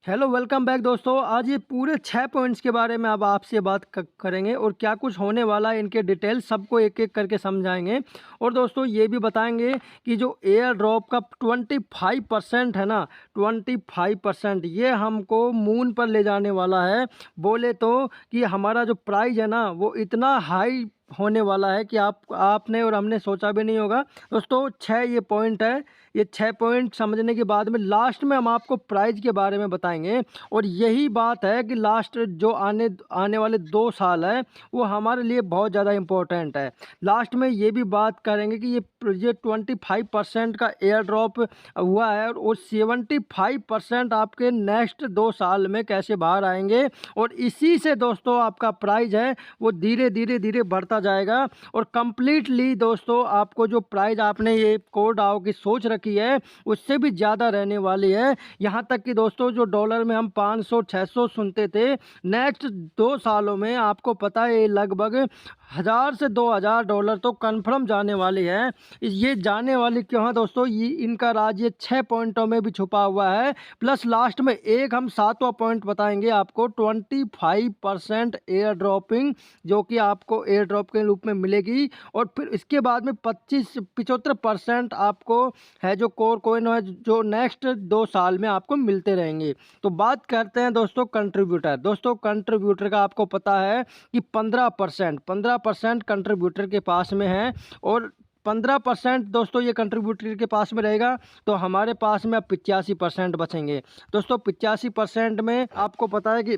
Hello welcome back दोस्तों। आज ये पूरे 6 पॉइंट्स के बारे में अब आपसे बात करेंगे और क्या कुछ होने वाला है, इनके डिटेल्स सबको एक एक करके समझाएंगे। और दोस्तों ये भी बताएंगे कि जो एयर ड्रॉप का 25% है ना, 25% ये हमको मून पर ले जाने वाला है। बोले तो कि हमारा जो प्राइस है ना वो इतना हाई होने वाला है कि आपने और हमने सोचा भी नहीं होगा। दोस्तों 6 ये पॉइंट है। ये 6 पॉइंट समझने के बाद में लास्ट में हम आपको प्राइस के बारे में बताएंगे। और यही बात है कि लास्ट जो आने आने वाले 2 साल है वो हमारे लिए बहुत ज़्यादा इम्पोर्टेंट है। लास्ट में ये भी बात करेंगे कि ये 25% का एयर ड्रॉप हुआ है और 75% आपके नेक्स्ट 2 साल में कैसे बाहर आएंगे। और इसी से दोस्तों आपका प्राइस है वो धीरे धीरे धीरे बढ़ता जाएगा। और कंप्लीटली दोस्तों आपको जो प्राइस आपने ये कोड आओ की सोच रखी है उससे भी ज़्यादा रहने वाली है। यहाँ तक कि दोस्तों जो डॉलर में हम 500-600 सुनते थे, नेक्स्ट 2 सालों में आपको पता है लगभग 1000 से 2000 डॉलर तो कंफर्म जाने वाली है। ये जाने वाली क्यों है दोस्तों, ये इनका राज ये 6 पॉइंटों में भी छुपा हुआ है। प्लस लास्ट में एक हम 7वां पॉइंट बताएंगे आपको, 25% एयर ड्रॉपिंग जो कि आपको एयर ड्रॉप के रूप में मिलेगी। और फिर इसके बाद में 75% आपको है जो कोर कोइन है जो नेक्स्ट 2 साल में आपको मिलते रहेंगे। तो बात करते हैं दोस्तों कंट्रीब्यूटर। दोस्तों कंट्रीब्यूटर का आपको पता है कि 15% कंट्रीब्यूटर के पास में है। और 15% दोस्तों ये कंट्रीब्यूटर के पास में रहेगा तो हमारे पास में अब 85% बचेंगे। दोस्तों 85% में आपको पता है कि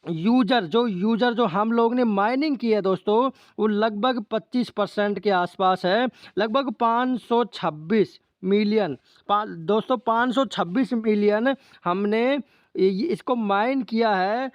यूजर जो हम लोग ने माइनिंग की है दोस्तों वो लगभग 25% के आसपास है। लगभग 526 मिलियन दोस्तों 526 मिलियन हमने इसको माइन किया है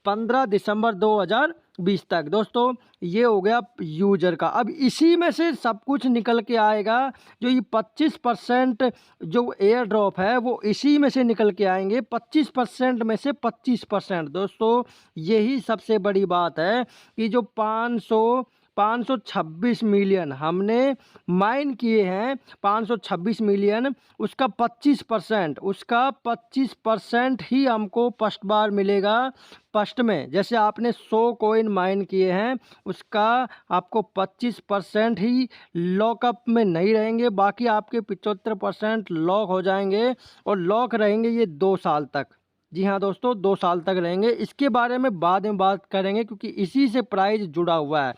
15 दिसंबर 2020 तक। दोस्तों ये हो गया यूजर का। अब इसी में से सब कुछ निकल के आएगा। जो ये 25% जो एयर ड्रॉप है वो इसी में से निकल के आएंगे। 25% में से 25% दोस्तों यही सबसे बड़ी बात है कि जो 526 मिलियन हमने माइन किए हैं, 526 मिलियन उसका 25% ही हमको फर्स्ट बार मिलेगा। फर्स्ट में जैसे आपने 100 कोइन माइन किए हैं उसका आपको 25% ही लॉकअप में नहीं रहेंगे, बाकी आपके 75% लॉक हो जाएंगे। और लॉक रहेंगे ये 2 साल तक। जी हाँ दोस्तों 2 साल तक रहेंगे। इसके बारे में बाद में बात करेंगे क्योंकि इसी से प्राइस जुड़ा हुआ है।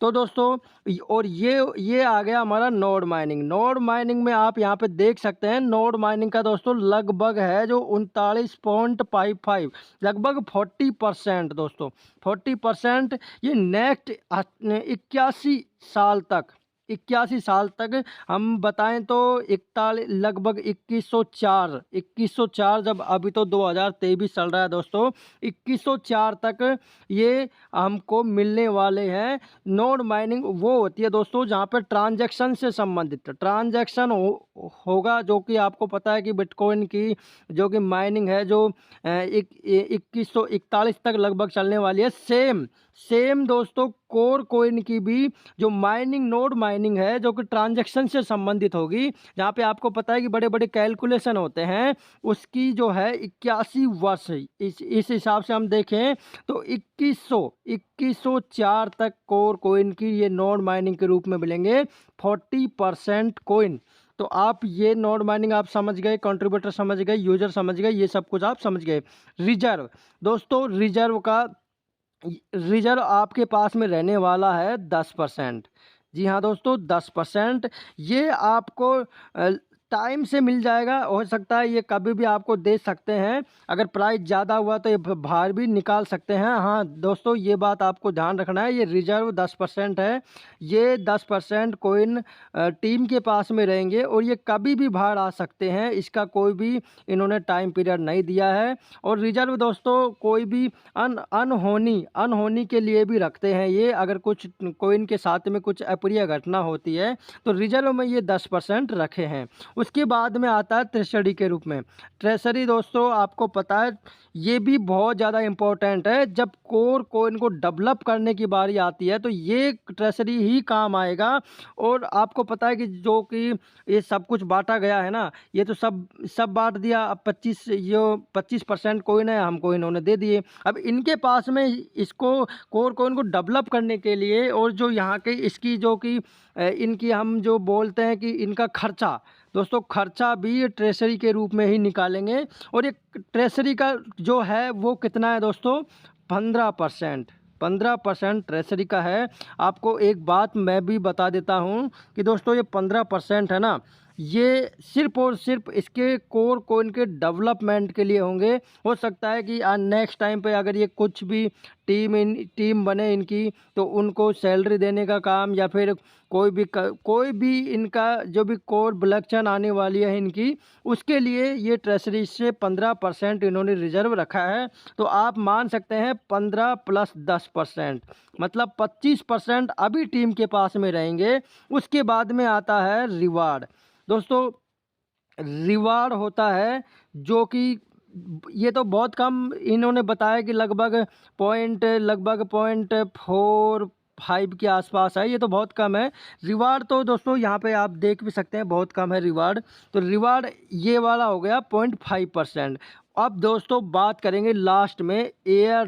तो दोस्तों और ये आ गया हमारा नोड माइनिंग। नोड माइनिंग में आप यहाँ पे देख सकते हैं नोड माइनिंग का दोस्तों लगभग है जो 39.55 लगभग 40% दोस्तों 40% ये नेक्स्ट 81 साल तक हम बताएं तो 41 लगभग 2104 जब अभी तो 2023 चल रहा है दोस्तों 2104 तक ये हमको मिलने वाले हैं। नोड माइनिंग वो होती है दोस्तों जहाँ पर ट्रांजैक्शन से संबंधित ट्रांजैक्शन होगा, जो कि आपको पता है कि बिटकॉइन की जो कि माइनिंग है जो 2141 तक लगभग चलने वाली है। सेम दोस्तों कोर कोइन की भी जो माइनिंग नोड माइनिंग है जो कि ट्रांजैक्शन से संबंधित होगी, जहाँ पे आपको पता है कि बड़े बड़े कैलकुलेशन होते हैं, उसकी जो है 81 वर्ष। इस हिसाब से हम देखें तो 2104 तक कोर कोइन की ये नोड माइनिंग के रूप में मिलेंगे 40% कोइन। तो आप ये नोड माइनिंग आप समझ गए, कंट्रीब्यूटर समझ गए, यूजर समझ गए, ये सब कुछ आप समझ गए। रिजर्व दोस्तों रिजर्व आपके पास में रहने वाला है 10%। जी हाँ दोस्तों 10%। ये आपको टाइम से मिल जाएगा। हो सकता है ये कभी भी आपको दे सकते हैं, अगर प्राइस ज़्यादा हुआ तो ये बाहर भी निकाल सकते हैं। हाँ दोस्तों ये बात आपको ध्यान रखना है, ये रिजर्व 10% है। ये 10% कोइन टीम के पास में रहेंगे और ये कभी भी बाहर आ सकते हैं, इसका कोई भी इन्होंने टाइम पीरियड नहीं दिया है। और रिजर्व दोस्तों कोई भी अनहोनी के लिए भी रखते हैं ये, अगर कुछ कोइन के साथ में कुछ अप्रिय घटना होती है तो रिजर्व में ये 10% रखे हैं। उसके बाद में आता है ट्रेजरी के रूप में। ट्रेजरी दोस्तों आपको पता है ये भी बहुत ज़्यादा इम्पोर्टेंट है। जब कोर कोइन को डेवलप करने की बारी आती है तो ये ट्रेजरी ही काम आएगा। और आपको पता है कि जो कि ये सब कुछ बांटा गया है ना, ये तो सब बांट दिया। अब 25% कोइन है हमको इन्होंने दे दिए। अब इनके पास में इसको कोर कोइन को डेवलप करने के लिए और जो यहाँ के इसकी जो कि इनकी हम जो बोलते हैं कि इनका खर्चा, दोस्तों खर्चा भी ये ट्रेजरी के रूप में ही निकालेंगे। और ये ट्रेजरी का जो है वो कितना है दोस्तों, 15% ट्रेजरी का है। आपको एक बात मैं भी बता देता हूँ कि दोस्तों ये 15% है ना, ये सिर्फ और सिर्फ इसके कोर कोइन के डेवलपमेंट के लिए होंगे। हो सकता है कि नेक्स्ट टाइम पे अगर ये कुछ भी टीम बने इनकी, तो उनको सैलरी देने का काम या फिर कोई भी इनका जो भी कोर ब्लॉकचेन आने वाली है इनकी, उसके लिए ये ट्रेजरी से 15% इन्होंने रिजर्व रखा है। तो आप मान सकते हैं 15 + 10%, मतलब 25% अभी टीम के पास में रहेंगे। उसके बाद में आता है रिवार्ड। दोस्तों रिवार्ड होता है जो कि ये तो बहुत कम इन्होंने बताया कि लगभग 0.45 के आसपास है। ये तो बहुत कम है रिवार्ड। तो दोस्तों यहाँ पे आप देख भी सकते हैं बहुत कम है रिवार्ड। तो रिवार्ड ये वाला हो गया 0.5%। अब दोस्तों बात करेंगे लास्ट में एयर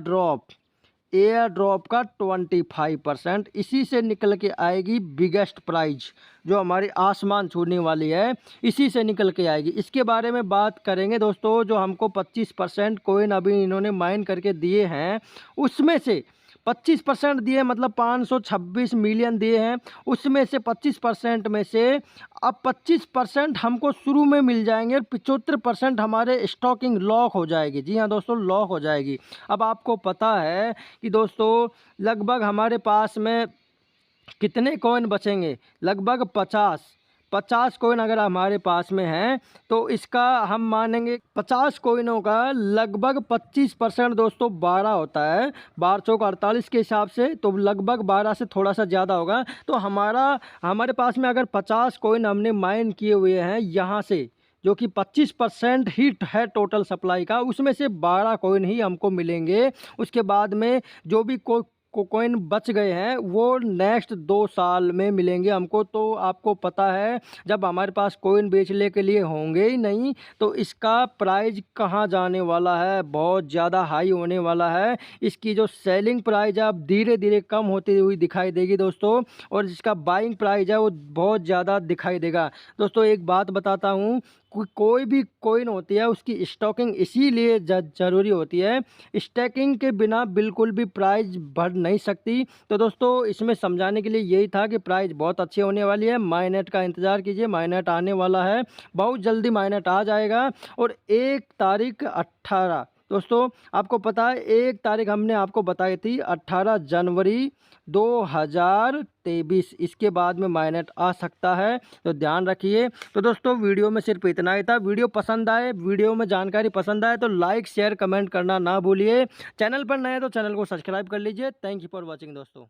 ड्रॉप का 25%। इसी से निकल के आएगी बिगेस्ट प्राइज जो हमारी आसमान छूने वाली है, इसी से निकल के आएगी। इसके बारे में बात करेंगे दोस्तों। जो हमको 25% कोइन अभी इन्होंने माइन करके दिए हैं, उसमें से 25% दिए मतलब 526 मिलियन दिए हैं। उसमें से 25% में से अब 25% हमको शुरू में मिल जाएंगे और 75% हमारे स्टॉकिंग लॉक हो जाएगी। जी हाँ दोस्तों, लॉक हो जाएगी। अब आपको पता है कि दोस्तों लगभग हमारे पास में कितने कॉइन बचेंगे, लगभग 50 कॉइन अगर हमारे पास में हैं तो इसका हम मानेंगे 50 कॉइनों का लगभग 25% दोस्तों 12 होता है। 12 चौक 48 के हिसाब से, तो लगभग 12 से थोड़ा सा ज़्यादा होगा। तो हमारे पास में अगर 50 कॉइन हमने माइन किए हुए हैं यहाँ से, जो कि 25% ही है टोटल सप्लाई का, उसमें से 12 कॉइन ही हमको मिलेंगे। उसके बाद में जो भी कोइन बच गए हैं वो नेक्स्ट 2 साल में मिलेंगे हमको। तो आपको पता है जब हमारे पास कोइन बेचने के लिए होंगे ही नहीं तो इसका प्राइस कहाँ जाने वाला है, बहुत ज़्यादा हाई होने वाला है। इसकी जो सेलिंग प्राइस है अब धीरे धीरे कम होती हुई दिखाई देगी दोस्तों, और जिसका बाइंग प्राइस है वो बहुत ज़्यादा दिखाई देगा। दोस्तों एक बात बताता हूँ, कोई भी कोइन होती है उसकी स्टॉकिंग इसीलिए ज़रूरी होती है। स्टैकिंग के बिना बिल्कुल भी प्राइस बढ़ नहीं सकती। तो दोस्तों इसमें समझाने के लिए यही था कि प्राइस बहुत अच्छी होने वाली है। माइनेट का इंतज़ार कीजिए, माइनेट आने वाला है, बहुत जल्दी माइनेट आ जाएगा। और 1 तारीख 18 दोस्तों आपको पता है 1 तारीख हमने आपको बताई थी 18 जनवरी 2023, इसके बाद में माइनेट आ सकता है, तो ध्यान रखिए। तो दोस्तों वीडियो में सिर्फ इतना ही था। वीडियो पसंद आए, वीडियो में जानकारी पसंद आए तो लाइक शेयर कमेंट करना ना भूलिए। चैनल पर नए तो चैनल को सब्सक्राइब कर लीजिए। थैंक यू फॉर वॉचिंग दोस्तों।